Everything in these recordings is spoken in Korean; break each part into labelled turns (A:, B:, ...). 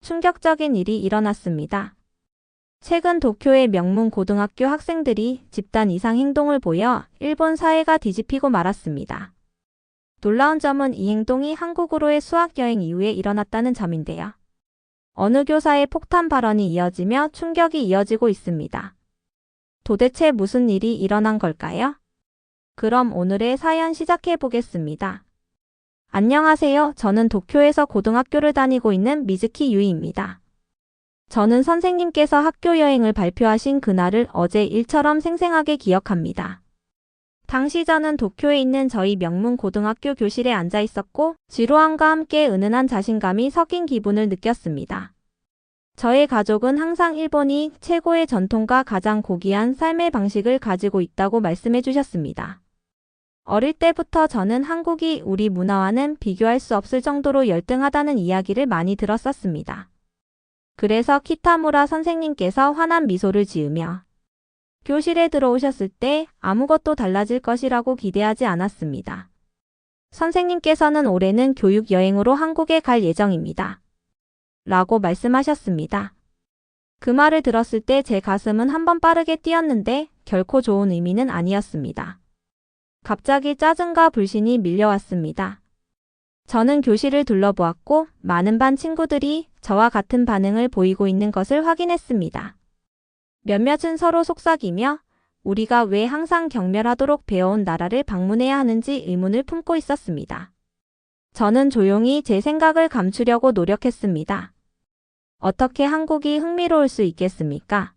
A: 충격적인 일이 일어났습니다. 최근 도쿄의 명문 고등학교 학생들이 집단 이상 행동을 보여 일본 사회가 뒤집히고 말았습니다. 놀라운 점은 이 행동이 한국으로의 수학여행 이후에 일어났다는 점인데요. 어느 교사의 폭탄 발언이 이어지며 충격이 이어지고 있습니다. 도대체 무슨 일이 일어난 걸까요? 그럼 오늘의 사연 시작해 보겠습니다. 안녕하세요. 저는 도쿄에서 고등학교를 다니고 있는 미즈키 유이입니다. 저는 선생님께서 학교 여행을 발표하신 그날을 어제 일처럼 생생하게 기억합니다. 당시 저는 도쿄에 있는 저희 명문 고등학교 교실에 앉아 있었고 지루함과 함께 은은한 자신감이 섞인 기분을 느꼈습니다. 저의 가족은 항상 일본이 최고의 전통과 가장 고귀한 삶의 방식을 가지고 있다고 말씀해 주셨습니다. 어릴 때부터 저는 한국이 우리 문화와는 비교할 수 없을 정도로 열등하다는 이야기를 많이 들었었습니다. 그래서 키타무라 선생님께서 환한 미소를 지으며 교실에 들어오셨을 때 아무것도 달라질 것이라고 기대하지 않았습니다. 선생님께서는 올해는 교육 여행으로 한국에 갈 예정입니다. 라고 말씀하셨습니다. 그 말을 들었을 때 제 가슴은 한번 빠르게 뛰었는데 결코 좋은 의미는 아니었습니다. 갑자기 짜증과 불신이 밀려왔습니다. 저는 교실을 둘러보았고 많은 반 친구들이 저와 같은 반응을 보이고 있는 것을 확인했습니다. 몇몇은 서로 속삭이며 우리가 왜 항상 경멸하도록 배워온 나라를 방문해야 하는지 의문을 품고 있었습니다. 저는 조용히 제 생각을 감추려고 노력했습니다. 어떻게 한국이 흥미로울 수 있겠습니까?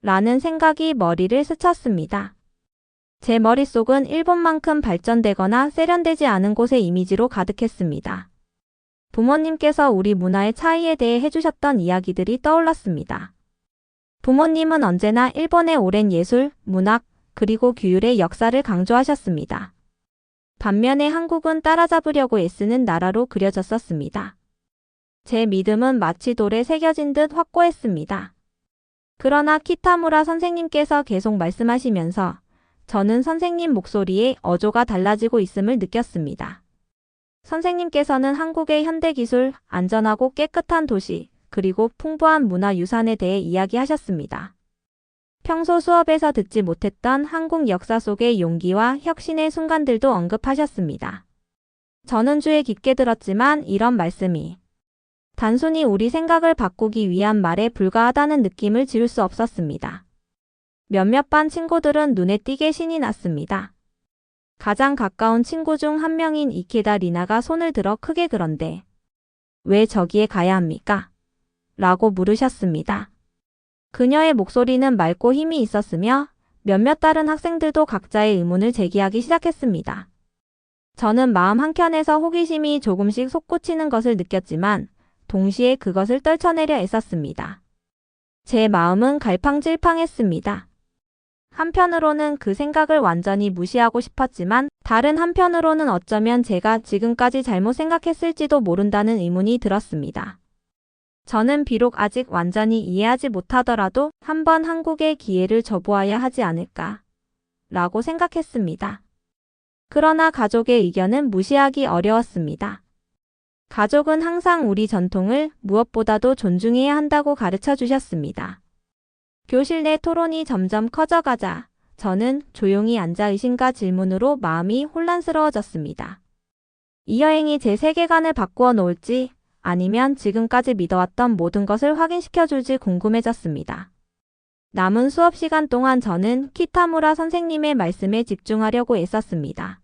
A: 라는 생각이 머리를 스쳤습니다. 제 머릿속은 일본만큼 발전되거나 세련되지 않은 곳의 이미지로 가득했습니다. 부모님께서 우리 문화의 차이에 대해 해주셨던 이야기들이 떠올랐습니다. 부모님은 언제나 일본의 오랜 예술, 문학, 그리고 규율의 역사를 강조하셨습니다. 반면에 한국은 따라잡으려고 애쓰는 나라로 그려졌었습니다. 제 믿음은 마치 돌에 새겨진 듯 확고했습니다. 그러나 키타무라 선생님께서 계속 말씀하시면서 저는 선생님 목소리에 어조가 달라지고 있음을 느꼈습니다. 선생님께서는 한국의 현대기술, 안전하고 깨끗한 도시, 그리고 풍부한 문화유산에 대해 이야기하셨습니다. 평소 수업에서 듣지 못했던 한국 역사 속의 용기와 혁신의 순간들도 언급하셨습니다. 저는 귀에 깊게 들었지만 이런 말씀이 단순히 우리 생각을 바꾸기 위한 말에 불과하다는 느낌을 지울 수 없었습니다. 몇몇 반 친구들은 눈에 띄게 신이 났습니다. 가장 가까운 친구 중 한 명인 이케다 리나가 손을 들어 크게 그런데 왜 저기에 가야 합니까? 라고 물으셨습니다. 그녀의 목소리는 맑고 힘이 있었으며 몇몇 다른 학생들도 각자의 의문을 제기하기 시작했습니다. 저는 마음 한켠에서 호기심이 조금씩 솟구치는 것을 느꼈지만 동시에 그것을 떨쳐내려 애썼습니다. 제 마음은 갈팡질팡했습니다. 한편으로는 그 생각을 완전히 무시하고 싶었지만 다른 한편으로는 어쩌면 제가 지금까지 잘못 생각했을지도 모른다는 의문이 들었습니다. 저는 비록 아직 완전히 이해하지 못하더라도 한번 한국의 기회를 줘보아야 하지 않을까 라고 생각했습니다. 그러나 가족의 의견은 무시하기 어려웠습니다. 가족은 항상 우리 전통을 무엇보다도 존중해야 한다고 가르쳐 주셨습니다. 교실 내 토론이 점점 커져가자 저는 조용히 앉아 의심과 질문으로 마음이 혼란스러워졌습니다. 이 여행이 제 세계관을 바꾸어 놓을지 아니면 지금까지 믿어왔던 모든 것을 확인시켜줄지 궁금해졌습니다. 남은 수업 시간 동안 저는 키타무라 선생님의 말씀에 집중하려고 애썼습니다.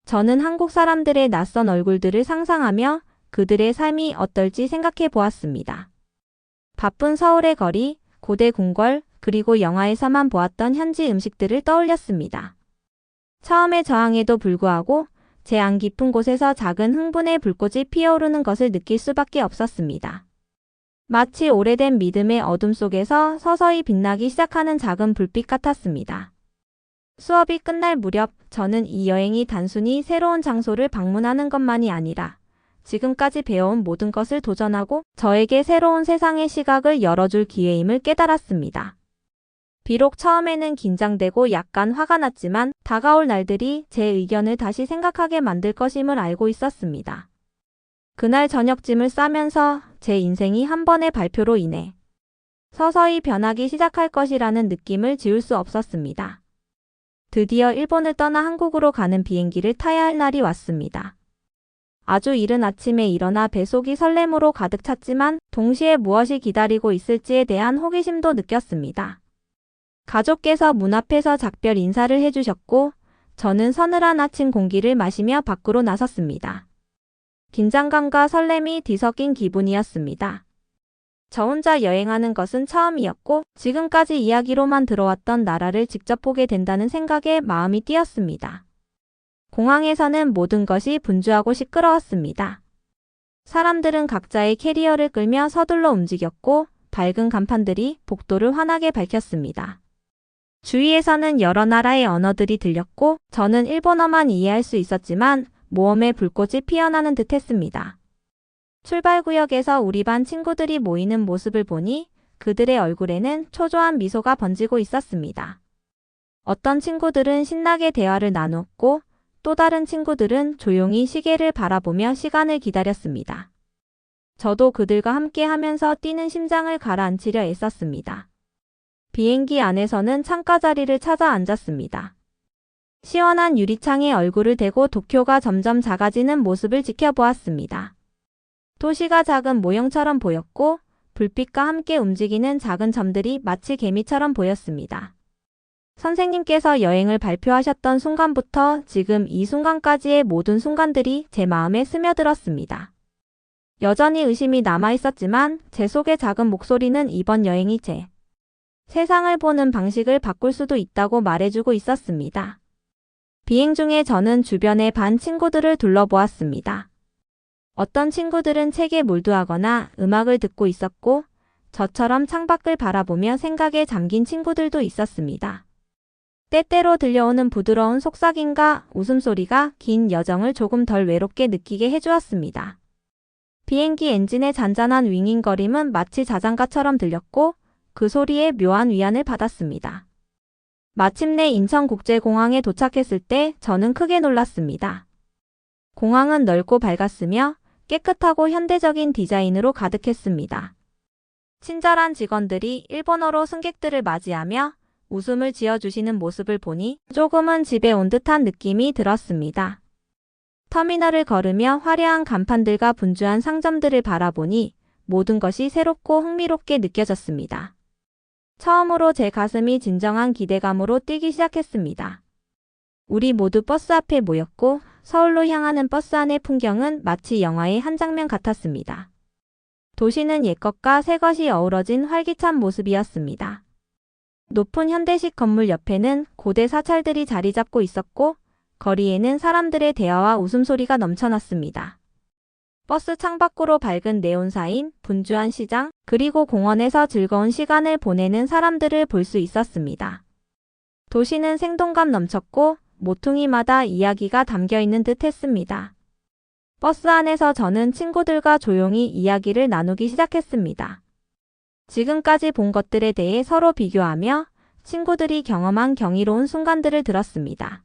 A: 저는 한국 사람들의 낯선 얼굴들을 상상하며 그들의 삶이 어떨지 생각해 보았습니다. 바쁜 서울의 거리, 고대 궁궐, 그리고 영화에서만 보았던 현지 음식들을 떠올렸습니다. 처음에 저항에도 불구하고 제 안 깊은 곳에서 작은 흥분의 불꽃이 피어오르는 것을 느낄 수밖에 없었습니다. 마치 오래된 믿음의 어둠 속에서 서서히 빛나기 시작하는 작은 불빛 같았습니다. 수업이 끝날 무렵 저는 이 여행이 단순히 새로운 장소를 방문하는 것만이 아니라 지금까지 배워온 모든 것을 도전하고 저에게 새로운 세상의 시각을 열어줄 기회임을 깨달았습니다. 비록 처음에는 긴장되고 약간 화가 났지만 다가올 날들이 제 의견을 다시 생각하게 만들 것임을 알고 있었습니다. 그날 저녁짐을 싸면서 제 인생이 한 번의 발표로 인해 서서히 변하기 시작할 것이라는 느낌을 지울 수 없었습니다. 드디어 일본을 떠나 한국으로 가는 비행기를 타야 할 날이 왔습니다. 아주 이른 아침에 일어나 뱃속이 설렘으로 가득 찼지만 동시에 무엇이 기다리고 있을지에 대한 호기심도 느꼈습니다. 가족께서 문 앞에서 작별 인사를 해주셨고 저는 서늘한 아침 공기를 마시며 밖으로 나섰습니다. 긴장감과 설렘이 뒤섞인 기분이었습니다. 저 혼자 여행하는 것은 처음이었고 지금까지 이야기로만 들어왔던 나라를 직접 보게 된다는 생각에 마음이 뛰었습니다. 공항에서는 모든 것이 분주하고 시끄러웠습니다. 사람들은 각자의 캐리어를 끌며 서둘러 움직였고 밝은 간판들이 복도를 환하게 밝혔습니다. 주위에서는 여러 나라의 언어들이 들렸고 저는 일본어만 이해할 수 있었지만 모험의 불꽃이 피어나는 듯 했습니다. 출발구역에서 우리 반 친구들이 모이는 모습을 보니 그들의 얼굴에는 초조한 미소가 번지고 있었습니다. 어떤 친구들은 신나게 대화를 나누었고 또 다른 친구들은 조용히 시계를 바라보며 시간을 기다렸습니다. 저도 그들과 함께 하면서 뛰는 심장을 가라앉히려 애썼습니다. 비행기 안에서는 창가 자리를 찾아 앉았습니다. 시원한 유리창에 얼굴을 대고 도쿄가 점점 작아지는 모습을 지켜보았습니다. 도시가 작은 모형처럼 보였고 불빛과 함께 움직이는 작은 점들이 마치 개미처럼 보였습니다. 선생님께서 여행을 발표하셨던 순간부터 지금 이 순간까지의 모든 순간들이 제 마음에 스며들었습니다. 여전히 의심이 남아있었지만 제 속의 작은 목소리는 이번 여행이 제 세상을 보는 방식을 바꿀 수도 있다고 말해주고 있었습니다. 비행 중에 저는 주변의 반 친구들을 둘러보았습니다. 어떤 친구들은 책에 몰두하거나 음악을 듣고 있었고 저처럼 창밖을 바라보며 생각에 잠긴 친구들도 있었습니다. 때때로 들려오는 부드러운 속삭임과 웃음소리가 긴 여정을 조금 덜 외롭게 느끼게 해주었습니다. 비행기 엔진의 잔잔한 윙윙거림은 마치 자장가처럼 들렸고 그 소리에 묘한 위안을 받았습니다. 마침내 인천국제공항에 도착했을 때 저는 크게 놀랐습니다. 공항은 넓고 밝았으며 깨끗하고 현대적인 디자인으로 가득했습니다. 친절한 직원들이 일본어로 승객들을 맞이하며 웃음을 지어주시는 모습을 보니 조금은 집에 온 듯한 느낌이 들었습니다. 터미널을 걸으며 화려한 간판들과 분주한 상점들을 바라보니 모든 것이 새롭고 흥미롭게 느껴졌습니다. 처음으로 제 가슴이 진정한 기대감으로 뛰기 시작했습니다. 우리 모두 버스 앞에 모였고 서울로 향하는 버스 안의 풍경은 마치 영화의 한 장면 같았습니다. 도시는 옛것과 새것이 어우러진 활기찬 모습이었습니다. 높은 현대식 건물 옆에는 고대 사찰들이 자리 잡고 있었고 거리에는 사람들의 대화와 웃음소리가 넘쳐났습니다. 버스 창밖으로 밝은 네온사인, 분주한 시장, 그리고 공원에서 즐거운 시간을 보내는 사람들을 볼 수 있었습니다. 도시는 생동감 넘쳤고 모퉁이마다 이야기가 담겨있는 듯 했습니다. 버스 안에서 저는 친구들과 조용히 이야기를 나누기 시작했습니다. 지금까지 본 것들에 대해 서로 비교하며 친구들이 경험한 경이로운 순간들을 들었습니다.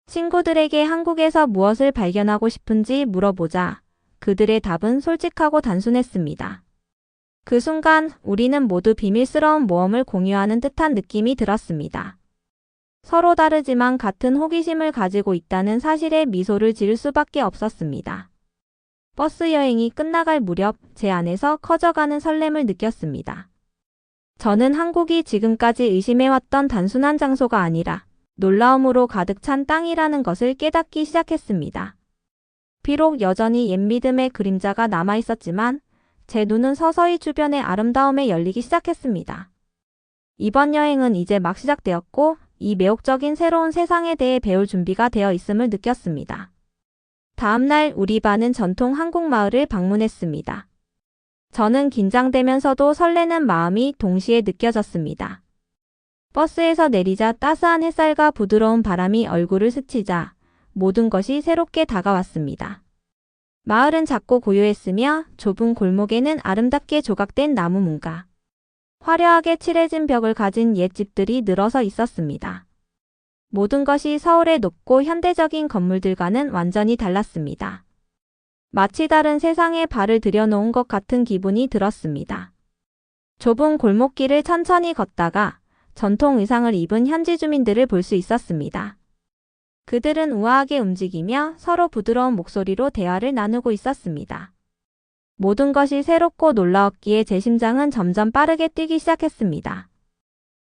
A: 친구들에게 한국에서 무엇을 발견하고 싶은지 물어보자 그들의 답은 솔직하고 단순했습니다. 그 순간 우리는 모두 비밀스러운 모험을 공유하는 듯한 느낌이 들었습니다. 서로 다르지만 같은 호기심을 가지고 있다는 사실에 미소를 지을 수밖에 없었습니다. 버스 여행이 끝나갈 무렵 제 안에서 커져가는 설렘을 느꼈습니다. 저는 한국이 지금까지 의심해왔던 단순한 장소가 아니라 놀라움으로 가득 찬 땅이라는 것을 깨닫기 시작했습니다. 비록 여전히 옛 믿음의 그림자가 남아있었지만 제 눈은 서서히 주변의 아름다움에 열리기 시작했습니다. 이번 여행은 이제 막 시작되었고 이 매혹적인 새로운 세상에 대해 배울 준비가 되어 있음을 느꼈습니다. 다음날 우리 반은 전통 한국 마을을 방문했습니다. 저는 긴장되면서도 설레는 마음이 동시에 느껴졌습니다. 버스에서 내리자 따스한 햇살과 부드러운 바람이 얼굴을 스치자 모든 것이 새롭게 다가왔습니다. 마을은 작고 고요했으며 좁은 골목에는 아름답게 조각된 나무 문가, 화려하게 칠해진 벽을 가진 옛 집들이 늘어서 있었습니다. 모든 것이 서울의 높고 현대적인 건물들과는 완전히 달랐습니다. 마치 다른 세상에 발을 들여놓은 것 같은 기분이 들었습니다. 좁은 골목길을 천천히 걷다가 전통 의상을 입은 현지 주민들을 볼 수 있었습니다. 그들은 우아하게 움직이며 서로 부드러운 목소리로 대화를 나누고 있었습니다. 모든 것이 새롭고 놀라웠기에 제 심장은 점점 빠르게 뛰기 시작했습니다.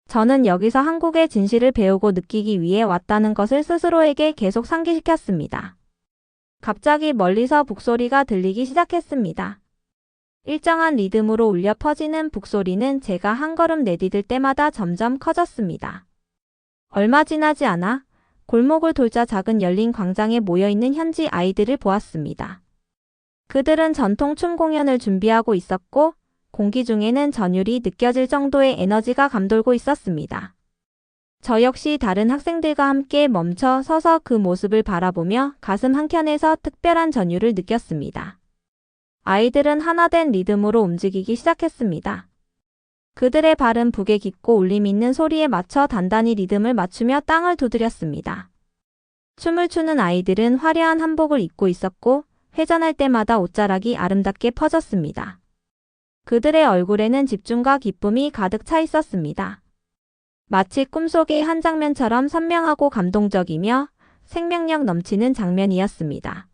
A: 저는 여기서 한국의 진실을 배우고 느끼기 위해 왔다는 것을 스스로에게 계속 상기시켰습니다. 갑자기 멀리서 북소리가 들리기 시작했습니다. 일정한 리듬으로 울려 퍼지는 북소리는 제가 한 걸음 내디딜 때마다 점점 커졌습니다. 얼마 지나지 않아 골목을 돌자 작은 열린 광장에 모여있는 현지 아이들을 보았습니다. 그들은 전통 춤 공연을 준비하고 있었고 공기 중에는 전율이 느껴질 정도의 에너지가 감돌고 있었습니다. 저 역시 다른 학생들과 함께 멈춰 서서 그 모습을 바라보며 가슴 한켠에서 특별한 전율을 느꼈습니다. 아이들은 하나된 리듬으로 움직이기 시작했습니다. 그들의 발은 북에 깊고 울림 있는 소리에 맞춰 단단히 리듬을 맞추며 땅을 두드렸습니다. 춤을 추는 아이들은 화려한 한복을 입고 있었고 회전할 때마다 옷자락이 아름답게 퍼졌습니다. 그들의 얼굴에는 집중과 기쁨이 가득 차 있었습니다. 마치 꿈속의 한 장면처럼 선명하고 감동적이며 생명력 넘치는 장면이었습니다.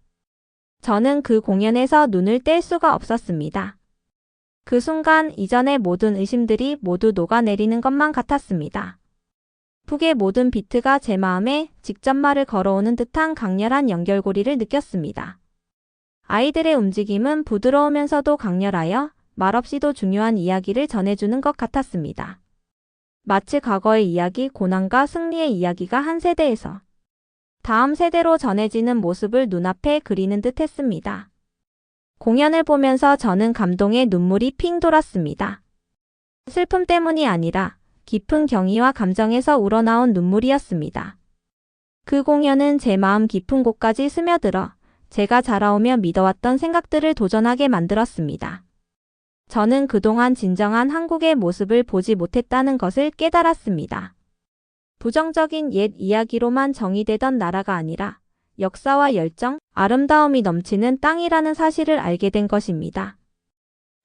A: 저는 그 공연에서 눈을 뗄 수가 없었습니다. 그 순간 이전의 모든 의심들이 모두 녹아내리는 것만 같았습니다. 북의 모든 비트가 제 마음에 직접 말을 걸어오는 듯한 강렬한 연결고리를 느꼈습니다. 아이들의 움직임은 부드러우면서도 강렬하여 말없이도 중요한 이야기를 전해주는 것 같았습니다. 마치 과거의 이야기, 고난과 승리의 이야기가 한 세대에서 다음 세대로 전해지는 모습을 눈앞에 그리는 듯 했습니다. 공연을 보면서 저는 감동의 눈물이 핑 돌았습니다. 슬픔 때문이 아니라 깊은 경의와 감정에서 우러나온 눈물이었습니다. 그 공연은 제 마음 깊은 곳까지 스며들어 제가 자라오며 믿어왔던 생각들을 도전하게 만들었습니다. 저는 그동안 진정한 한국의 모습을 보지 못했다는 것을 깨달았습니다. 부정적인 옛 이야기로만 정의되던 나라가 아니라 역사와 열정, 아름다움이 넘치는 땅이라는 사실을 알게 된 것입니다.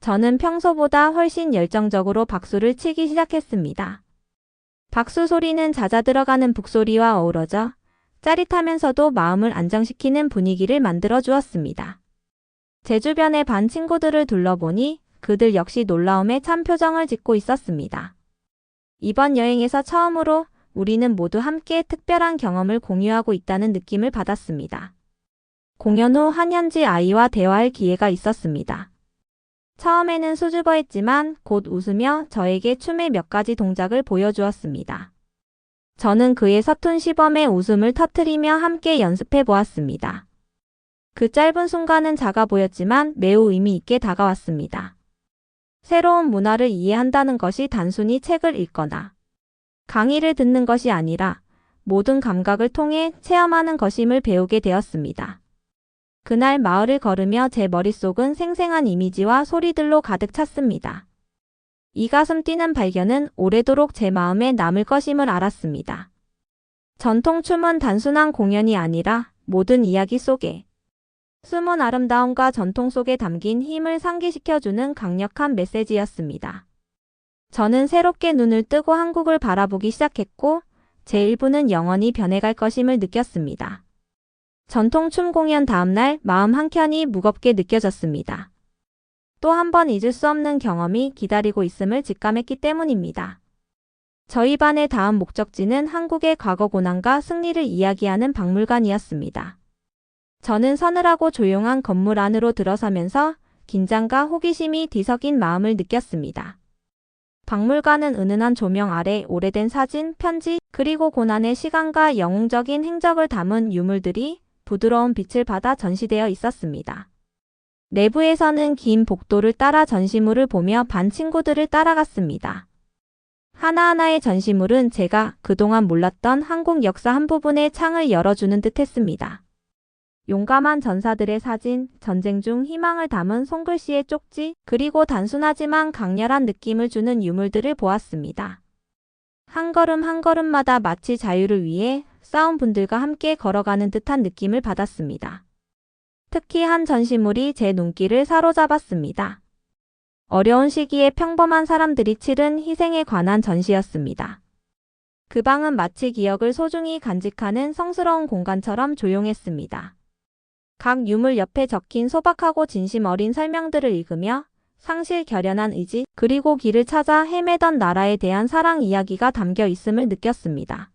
A: 저는 평소보다 훨씬 열정적으로 박수를 치기 시작했습니다. 박수 소리는 잦아들어가는 북소리와 어우러져 짜릿하면서도 마음을 안정시키는 분위기를 만들어 주었습니다. 제 주변의 반 친구들을 둘러보니 그들 역시 놀라움에 찬 표정을 짓고 있었습니다. 이번 여행에서 처음으로 우리는 모두 함께 특별한 경험을 공유하고 있다는 느낌을 받았습니다. 공연 후 한 현지 아이와 대화할 기회가 있었습니다. 처음에는 수줍어했지만 곧 웃으며 저에게 춤의 몇 가지 동작을 보여주었습니다. 저는 그의 서툰 시범에 웃음을 터뜨리며 함께 연습해 보았습니다. 그 짧은 순간은 작아 보였지만 매우 의미 있게 다가왔습니다. 새로운 문화를 이해한다는 것이 단순히 책을 읽거나 강의를 듣는 것이 아니라 모든 감각을 통해 체험하는 것임을 배우게 되었습니다. 그날 마을을 걸으며 제 머릿속은 생생한 이미지와 소리들로 가득 찼습니다. 이 가슴 뛰는 발견은 오래도록 제 마음에 남을 것임을 알았습니다. 전통춤은 단순한 공연이 아니라 모든 이야기 속에 숨은 아름다움과 전통 속에 담긴 힘을 상기시켜주는 강력한 메시지였습니다. 저는 새롭게 눈을 뜨고 한국을 바라보기 시작했고 제 일부는 영원히 변해갈 것임을 느꼈습니다. 전통춤 공연 다음날 마음 한켠이 무겁게 느껴졌습니다. 또 한 번 잊을 수 없는 경험이 기다리고 있음을 직감했기 때문입니다. 저희 반의 다음 목적지는 한국의 과거 고난과 승리를 이야기하는 박물관이었습니다. 저는 서늘하고 조용한 건물 안으로 들어서면서 긴장과 호기심이 뒤섞인 마음을 느꼈습니다. 박물관은 은은한 조명 아래 오래된 사진, 편지, 그리고 고난의 시간과 영웅적인 행적을 담은 유물들이 부드러운 빛을 받아 전시되어 있었습니다. 내부에서는 긴 복도를 따라 전시물을 보며 반 친구들을 따라갔습니다. 하나하나의 전시물은 제가 그동안 몰랐던 한국 역사 한 부분의 창을 열어주는 듯 했습니다. 용감한 전사들의 사진, 전쟁 중 희망을 담은 손글씨의 쪽지, 그리고 단순하지만 강렬한 느낌을 주는 유물들을 보았습니다. 한 걸음 한 걸음마다 마치 자유를 위해 싸운 분들과 함께 걸어가는 듯한 느낌을 받았습니다. 특히 한 전시물이 제 눈길을 사로잡았습니다. 어려운 시기에 평범한 사람들이 치른 희생에 관한 전시였습니다. 그 방은 마치 기억을 소중히 간직하는 성스러운 공간처럼 조용했습니다. 각 유물 옆에 적힌 소박하고 진심 어린 설명들을 읽으며 상실 결연한 의지, 그리고 길을 찾아 헤매던 나라에 대한 사랑 이야기가 담겨 있음을 느꼈습니다.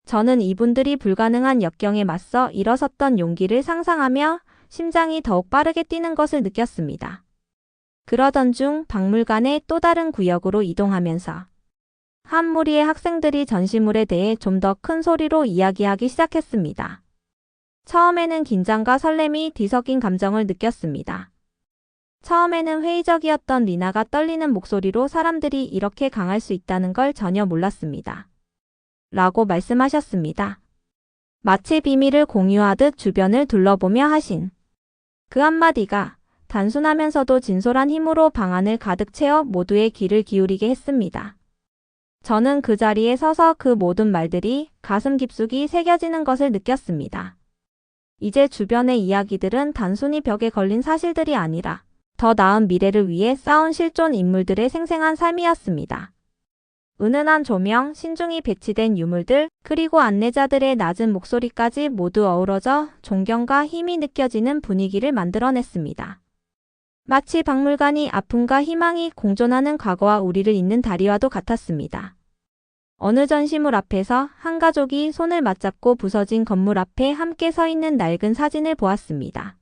A: 저는 이분들이 불가능한 역경에 맞서 일어섰던 용기를 상상하며 심장이 더욱 빠르게 뛰는 것을 느꼈습니다. 그러던 중 박물관의 또 다른 구역으로 이동하면서 한 무리의 학생들이 전시물에 대해 좀 더 큰 소리로 이야기하기 시작했습니다. 처음에는 긴장과 설렘이 뒤섞인 감정을 느꼈습니다. 처음에는 회의적이었던 리나가 떨리는 목소리로 사람들이 이렇게 강할 수 있다는 걸 전혀 몰랐습니다. 라고 말씀하셨습니다. 마치 비밀을 공유하듯 주변을 둘러보며 하신 그 한마디가 단순하면서도 진솔한 힘으로 방안을 가득 채워 모두의 귀를 기울이게 했습니다. 저는 그 자리에 서서 그 모든 말들이 가슴 깊숙이 새겨지는 것을 느꼈습니다. 이제 주변의 이야기들은 단순히 벽에 걸린 사실들이 아니라 더 나은 미래를 위해 싸운 실존 인물들의 생생한 삶이었습니다. 은은한 조명, 신중히 배치된 유물들, 그리고 안내자들의 낮은 목소리까지 모두 어우러져 존경과 힘이 느껴지는 분위기를 만들어냈습니다. 마치 박물관이 아픔과 희망이 공존하는 과거와 우리를 잇는 다리와도 같았습니다. 어느 전시물 앞에서 한 가족이 손을 맞잡고 부서진 건물 앞에 함께 서 있는 낡은 사진을 보았습니다.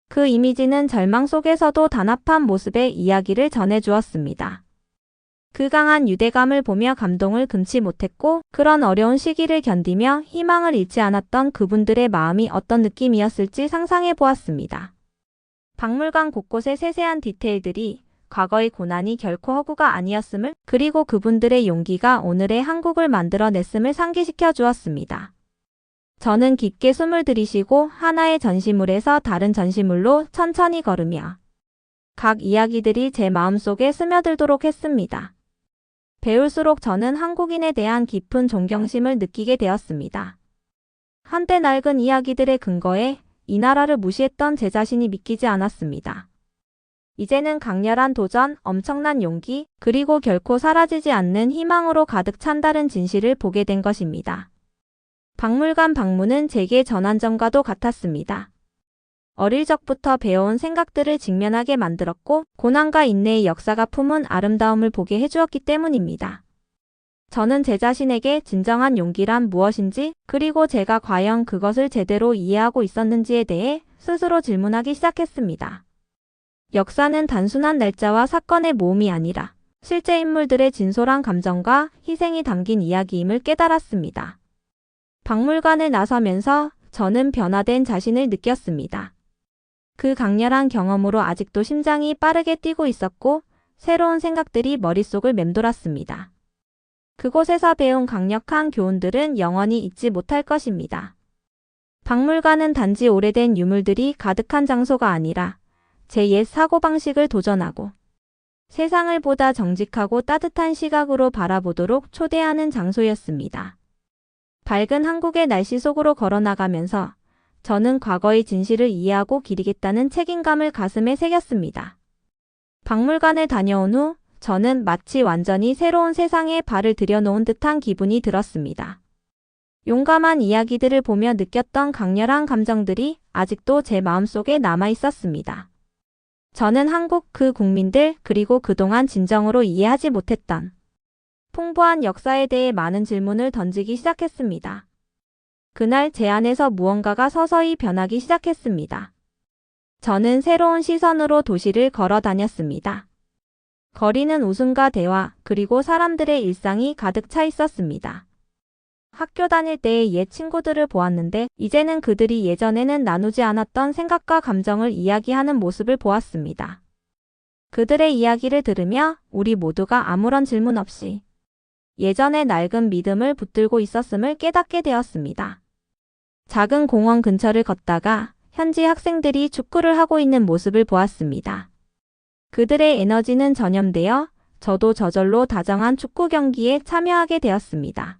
A: 그 이미지는 절망 속에서도 단합한 모습의 이야기를 전해주었습니다. 그 강한 유대감을 보며 감동을 금치 못했고, 그런 어려운 시기를 견디며 희망을 잃지 않았던 그분들의 마음이 어떤 느낌이었을지 상상해 보았습니다. 박물관 곳곳의 세세한 디테일들이 과거의 고난이 결코 허구가 아니었음을, 그리고 그분들의 용기가 오늘의 한국을 만들어냈음을 상기시켜 주었습니다. 저는 깊게 숨을 들이쉬고 하나의 전시물에서 다른 전시물로 천천히 걸으며 각 이야기들이 제 마음속에 스며들도록 했습니다. 배울수록 저는 한국인에 대한 깊은 존경심을 느끼게 되었습니다. 한때 낡은 이야기들의 근거에 이 나라를 무시했던 제 자신이 믿기지 않았습니다. 이제는 강렬한 도전, 엄청난 용기, 그리고 결코 사라지지 않는 희망으로 가득 찬 다른 진실을 보게 된 것입니다. 박물관 방문은 제게 전환점과도 같았습니다. 어릴 적부터 배워온 생각들을 직면하게 만들었고, 고난과 인내의 역사가 품은 아름다움을 보게 해주었기 때문입니다. 저는 제 자신에게 진정한 용기란 무엇인지, 그리고 제가 과연 그것을 제대로 이해하고 있었는지에 대해 스스로 질문하기 시작했습니다. 역사는 단순한 날짜와 사건의 모음이 아니라 실제 인물들의 진솔한 감정과 희생이 담긴 이야기임을 깨달았습니다. 박물관에 나서면서 저는 변화된 자신을 느꼈습니다. 그 강렬한 경험으로 아직도 심장이 빠르게 뛰고 있었고, 새로운 생각들이 머릿속을 맴돌았습니다. 그곳에서 배운 강력한 교훈들은 영원히 잊지 못할 것입니다. 박물관은 단지 오래된 유물들이 가득한 장소가 아니라 제 옛 사고방식을 도전하고 세상을 보다 정직하고 따뜻한 시각으로 바라보도록 초대하는 장소였습니다. 밝은 한국의 날씨 속으로 걸어나가면서 저는 과거의 진실을 이해하고 기리겠다는 책임감을 가슴에 새겼습니다. 박물관을 다녀온 후 저는 마치 완전히 새로운 세상에 발을 들여놓은 듯한 기분이 들었습니다. 용감한 이야기들을 보며 느꼈던 강렬한 감정들이 아직도 제 마음속에 남아 있었습니다. 저는 한국 그 국민들, 그리고 그동안 진정으로 이해하지 못했던 풍부한 역사에 대해 많은 질문을 던지기 시작했습니다. 그날 제 안에서 무언가가 서서히 변하기 시작했습니다. 저는 새로운 시선으로 도시를 걸어 다녔습니다. 거리는 웃음과 대화, 그리고 사람들의 일상이 가득 차 있었습니다. 학교 다닐 때의 옛 친구들을 보았는데, 이제는 그들이 예전에는 나누지 않았던 생각과 감정을 이야기하는 모습을 보았습니다. 그들의 이야기를 들으며 우리 모두가 아무런 질문 없이 예전의 낡은 믿음을 붙들고 있었음을 깨닫게 되었습니다. 작은 공원 근처를 걷다가 현지 학생들이 축구를 하고 있는 모습을 보았습니다. 그들의 에너지는 전염되어 저도 저절로 다정한 축구 경기에 참여하게 되었습니다.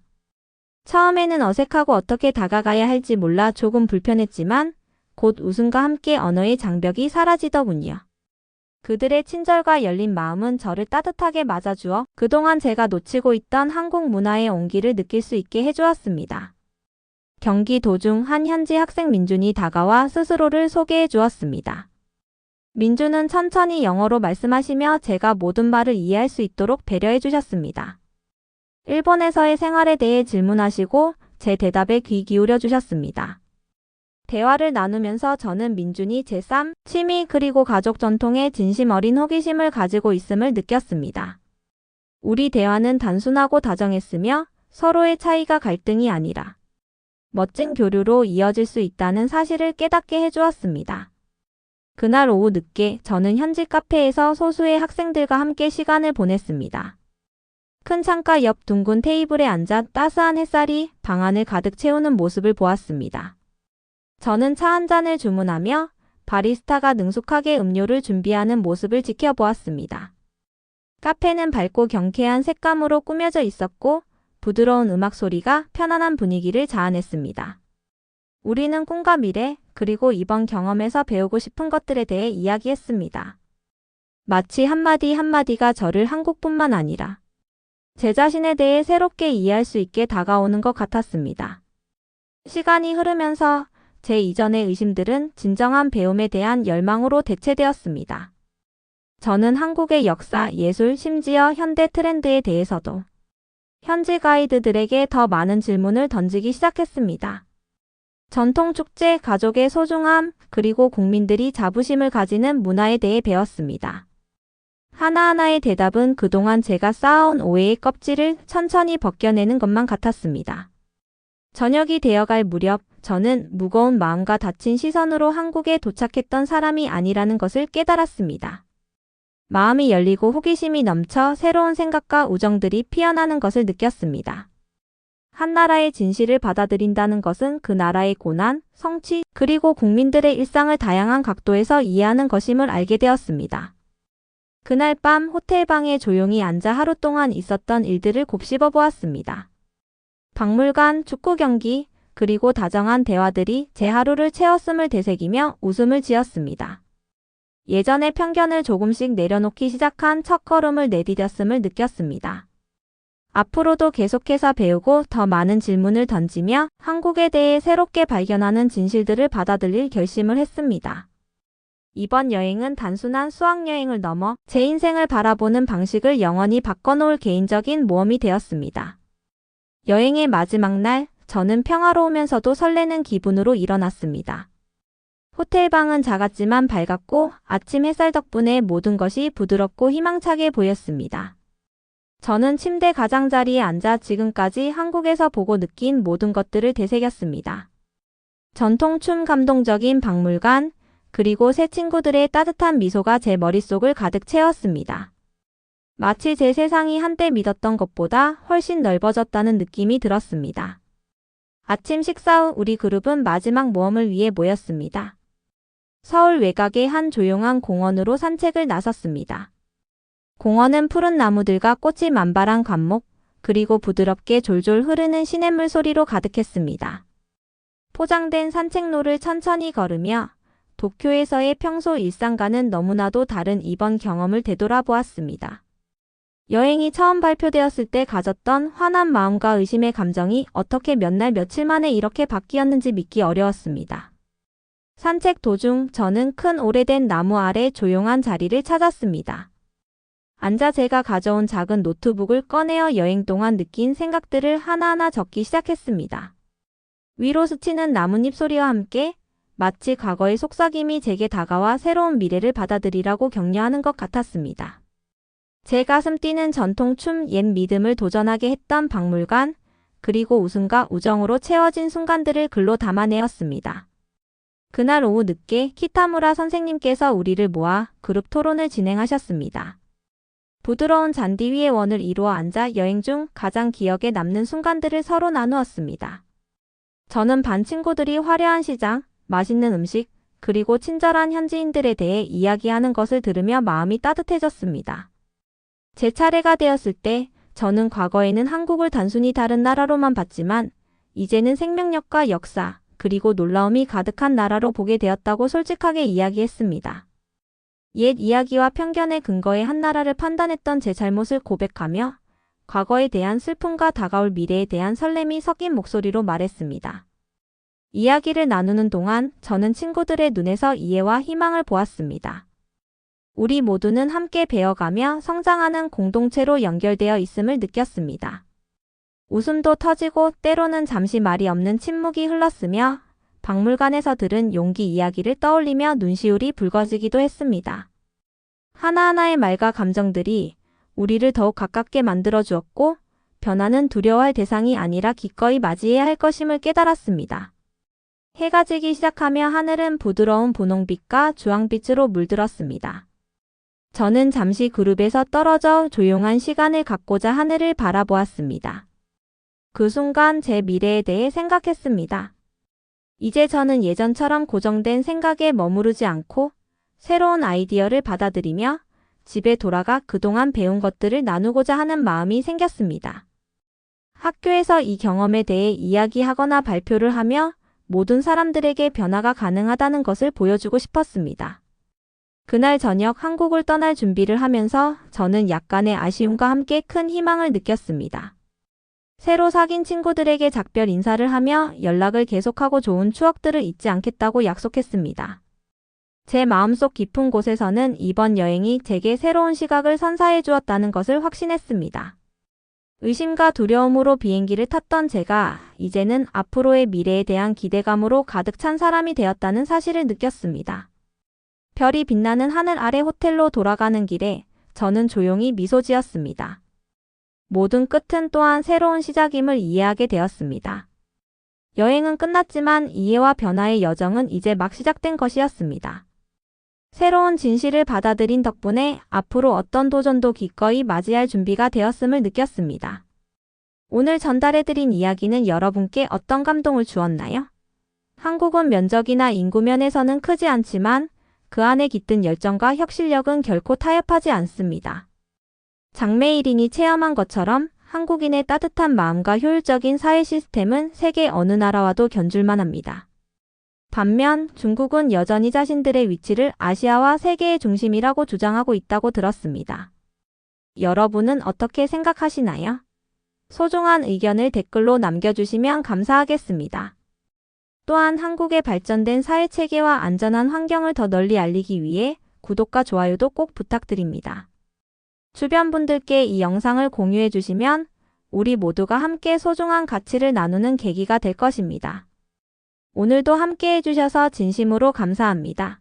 A: 처음에는 어색하고 어떻게 다가가야 할지 몰라 조금 불편했지만 곧 웃음과 함께 언어의 장벽이 사라지더군요. 그들의 친절과 열린 마음은 저를 따뜻하게 맞아주어 그동안 제가 놓치고 있던 한국 문화의 온기를 느낄 수 있게 해주었습니다. 경기 도중 한 현지 학생 민준이 다가와 스스로를 소개해 주었습니다. 민준은 천천히 영어로 말씀하시며 제가 모든 말을 이해할 수 있도록 배려해 주셨습니다. 일본에서의 생활에 대해 질문하시고 제 대답에 귀 기울여 주셨습니다. 대화를 나누면서 저는 민준이 제 삶, 취미 그리고 가족 전통에 진심 어린 호기심을 가지고 있음을 느꼈습니다. 우리 대화는 단순하고 다정했으며 서로의 차이가 갈등이 아니라 멋진 교류로 이어질 수 있다는 사실을 깨닫게 해주었습니다. 그날 오후 늦게 저는 현지 카페에서 소수의 학생들과 함께 시간을 보냈습니다. 큰 창가 옆 둥근 테이블에 앉아 따스한 햇살이 방 안을 가득 채우는 모습을 보았습니다. 저는 차 한 잔을 주문하며 바리스타가 능숙하게 음료를 준비하는 모습을 지켜보았습니다. 카페는 밝고 경쾌한 색감으로 꾸며져 있었고 부드러운 음악 소리가 편안한 분위기를 자아냈습니다. 우리는 꿈과 미래, 그리고 이번 경험에서 배우고 싶은 것들에 대해 이야기했습니다. 마치 한마디 한마디가 저를 한국뿐만 아니라 제 자신에 대해 새롭게 이해할 수 있게 다가오는 것 같았습니다. 시간이 흐르면서 제 이전의 의심들은 진정한 배움에 대한 열망으로 대체되었습니다. 저는 한국의 역사, 예술, 심지어 현대 트렌드에 대해서도 현지 가이드들에게 더 많은 질문을 던지기 시작했습니다. 전통 축제, 가족의 소중함, 그리고 국민들이 자부심을 가지는 문화에 대해 배웠습니다. 하나하나의 대답은 그동안 제가 쌓아온 오해의 껍질을 천천히 벗겨내는 것만 같았습니다. 저녁이 되어갈 무렵 저는 무거운 마음과 다친 시선으로 한국에 도착했던 사람이 아니라는 것을 깨달았습니다. 마음이 열리고 호기심이 넘쳐 새로운 생각과 우정들이 피어나는 것을 느꼈습니다. 한 나라의 진실을 받아들인다는 것은 그 나라의 고난, 성취, 그리고 국민들의 일상을 다양한 각도에서 이해하는 것임을 알게 되었습니다. 그날 밤 호텔 방에 조용히 앉아 하루 동안 있었던 일들을 곱씹어 보았습니다. 박물관, 축구 경기, 그리고 다정한 대화들이 제 하루를 채웠음을 되새기며 웃음을 지었습니다. 예전의 편견을 조금씩 내려놓기 시작한 첫걸음을 내디뎠음을 느꼈습니다. 앞으로도 계속해서 배우고 더 많은 질문을 던지며 한국에 대해 새롭게 발견하는 진실들을 받아들일 결심을 했습니다. 이번 여행은 단순한 수학여행을 넘어 제 인생을 바라보는 방식을 영원히 바꿔놓을 개인적인 모험이 되었습니다. 여행의 마지막 날, 저는 평화로우면서도 설레는 기분으로 일어났습니다. 호텔 방은 작았지만 밝았고 아침 햇살 덕분에 모든 것이 부드럽고 희망차게 보였습니다. 저는 침대 가장자리에 앉아 지금까지 한국에서 보고 느낀 모든 것들을 되새겼습니다. 전통춤, 감동적인 박물관, 그리고 새 친구들의 따뜻한 미소가 제 머릿속을 가득 채웠습니다. 마치 제 세상이 한때 믿었던 것보다 훨씬 넓어졌다는 느낌이 들었습니다. 아침 식사 후 우리 그룹은 마지막 모험을 위해 모였습니다. 서울 외곽의 한 조용한 공원으로 산책을 나섰습니다. 공원은 푸른 나무들과 꽃이 만발한 관목, 그리고 부드럽게 졸졸 흐르는 시냇물 소리로 가득했습니다. 포장된 산책로를 천천히 걸으며 도쿄에서의 평소 일상과는 너무나도 다른 이번 경험을 되돌아보았습니다. 여행이 처음 발표되었을 때 가졌던 환한 마음과 의심의 감정이 어떻게 몇 날 며칠 만에 이렇게 바뀌었는지 믿기 어려웠습니다. 산책 도중 저는 큰 오래된 나무 아래 조용한 자리를 찾았습니다. 앉아 제가 가져온 작은 노트북을 꺼내어 여행 동안 느낀 생각들을 하나하나 적기 시작했습니다. 위로 스치는 나뭇잎 소리와 함께 마치 과거의 속삭임이 제게 다가와 새로운 미래를 받아들이라고 격려하는 것 같았습니다. 제 가슴 뛰는 전통춤, 옛 믿음을 도전하게 했던 박물관, 그리고 웃음과 우정으로 채워진 순간들을 글로 담아내었습니다. 그날 오후 늦게 키타무라 선생님께서 우리를 모아 그룹 토론을 진행하셨습니다. 부드러운 잔디 위에 원을 이루어 앉아 여행 중 가장 기억에 남는 순간들을 서로 나누었습니다. 저는 반 친구들이 화려한 시장, 맛있는 음식, 그리고 친절한 현지인들에 대해 이야기하는 것을 들으며 마음이 따뜻해졌습니다. 제 차례가 되었을 때 저는 과거에는 한국을 단순히 다른 나라로만 봤지만 이제는 생명력과 역사, 그리고 놀라움이 가득한 나라로 보게 되었다고 솔직하게 이야기했습니다. 옛 이야기와 편견에 근거해 한 나라를 판단했던 제 잘못을 고백하며 과거에 대한 슬픔과 다가올 미래에 대한 설렘이 섞인 목소리로 말했습니다. 이야기를 나누는 동안 저는 친구들의 눈에서 이해와 희망을 보았습니다. 우리 모두는 함께 배워가며 성장하는 공동체로 연결되어 있음을 느꼈습니다. 웃음도 터지고 때로는 잠시 말이 없는 침묵이 흘렀으며 박물관에서 들은 용기 이야기를 떠올리며 눈시울이 붉어지기도 했습니다. 하나하나의 말과 감정들이 우리를 더욱 가깝게 만들어 주었고 변화는 두려워할 대상이 아니라 기꺼이 맞이해야 할 것임을 깨달았습니다. 해가 지기 시작하며 하늘은 부드러운 분홍빛과 주황빛으로 물들었습니다. 저는 잠시 그룹에서 떨어져 조용한 시간을 갖고자 하늘을 바라보았습니다. 그 순간 제 미래에 대해 생각했습니다. 이제 저는 예전처럼 고정된 생각에 머무르지 않고 새로운 아이디어를 받아들이며 집에 돌아가 그동안 배운 것들을 나누고자 하는 마음이 생겼습니다. 학교에서 이 경험에 대해 이야기하거나 발표를 하며 모든 사람들에게 변화가 가능하다는 것을 보여주고 싶었습니다. 그날 저녁 한국을 떠날 준비를 하면서 저는 약간의 아쉬움과 함께 큰 희망을 느꼈습니다. 새로 사귄 친구들에게 작별 인사를 하며 연락을 계속하고 좋은 추억들을 잊지 않겠다고 약속했습니다. 제 마음속 깊은 곳에서는 이번 여행이 제게 새로운 시각을 선사해 주었다는 것을 확신했습니다. 의심과 두려움으로 비행기를 탔던 제가 이제는 앞으로의 미래에 대한 기대감으로 가득 찬 사람이 되었다는 사실을 느꼈습니다. 별이 빛나는 하늘 아래 호텔로 돌아가는 길에 저는 조용히 미소 지었습니다. 모든 끝은 또한 새로운 시작임을 이해하게 되었습니다. 여행은 끝났지만 이해와 변화의 여정은 이제 막 시작된 것이었습니다. 새로운 진실을 받아들인 덕분에 앞으로 어떤 도전도 기꺼이 맞이할 준비가 되었음을 느꼈습니다. 오늘 전달해드린 이야기는 여러분께 어떤 감동을 주었나요? 한국은 면적이나 인구 면에서는 크지 않지만 그 안에 깃든 열정과 혁신력은 결코 타협하지 않습니다. 장매일인이 체험한 것처럼 한국인의 따뜻한 마음과 효율적인 사회 시스템은 세계 어느 나라와도 견줄만 합니다. 반면 중국은 여전히 자신들의 위치를 아시아와 세계의 중심이라고 주장하고 있다고 들었습니다. 여러분은 어떻게 생각하시나요? 소중한 의견을 댓글로 남겨주시면 감사하겠습니다. 또한 한국의 발전된 사회체계와 안전한 환경을 더 널리 알리기 위해 구독과 좋아요도 꼭 부탁드립니다. 주변 분들께 이 영상을 공유해 주시면 우리 모두가 함께 소중한 가치를 나누는 계기가 될 것입니다. 오늘도 함께 해주셔서 진심으로 감사합니다.